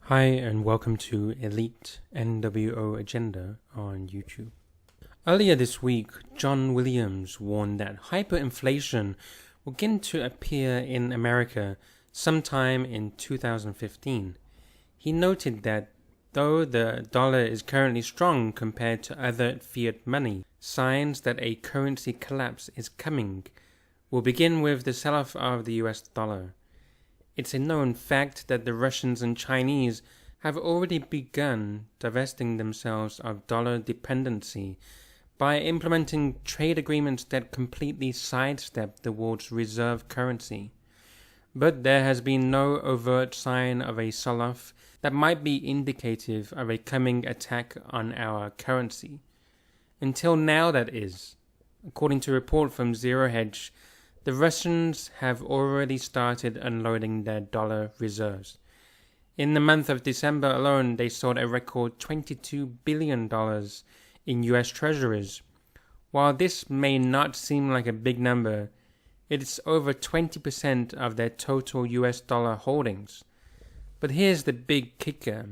Hi and welcome to Elite NWO Agenda on YouTube. Earlier this week, John Williams warned that hyperinflation will begin to appear in America sometime in 2015. He noted that though the dollar is currently strong compared to other fiat money, signs that a currency collapse is coming will begin with the sell-off of the US dollar. It's a known fact that the Russians and Chinese have already begun divesting themselves of dollar dependency by implementing trade agreements that completely sidestep the world's reserve currency. But there has been no overt sign of a sell-off that might be indicative of a coming attack on our currency. Until now, that is. According to a report from Zero Hedge, the Russians have already started unloading their dollar reserves. In the month of December alone, they sold a record $22 billion in US treasuries. While this may not seem like a big number, it's over 20% of their total US dollar holdings. But here's the big kicker.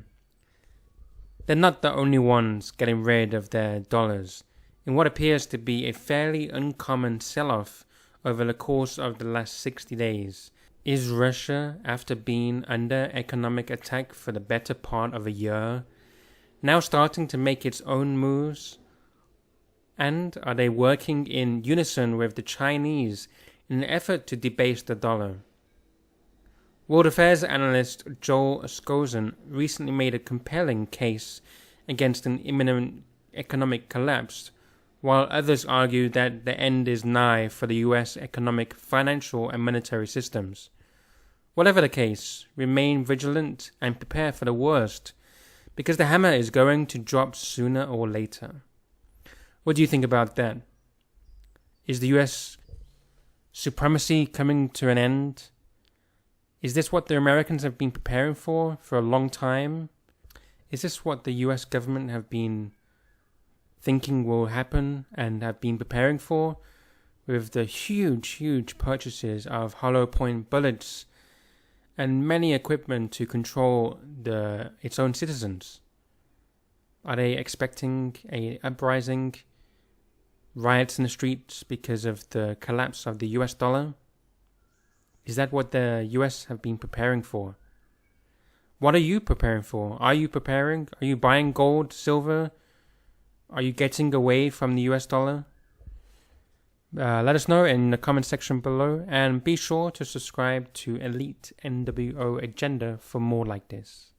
They're not the only ones getting rid of their dollars in what appears to be a fairly uncommon sell-off over the course of the last 60 days. Is Russia, after being under economic attack for the better part of a year, now starting to make its own moves? And are they working in unison with the Chinese in an effort to debase the dollar? World Affairs analyst Joel Skousen recently made a compelling case against an imminent economic collapse, while others argue that the end is nigh for the US economic, financial, and monetary systems. Whatever the case, remain vigilant and prepare for the worst, because the hammer is going to drop sooner or later. What do you think about that? Is the US supremacy coming to an end? Is this what the Americans have been preparing for a long time? Is this what the US government have been thinking will happen and have been preparing for, with the huge purchases of hollow point bullets and many equipment to control its own citizens? Are they expecting a uprising, riots in the streets because of the collapse of the US dollar? Is that what the US have been preparing for? What are you preparing for? Are you preparing? Are you buying gold, silver? Are you getting away from the US dollar? Let us know in the comment section below, and be sure to subscribe to Elite NWO Agenda for more like this.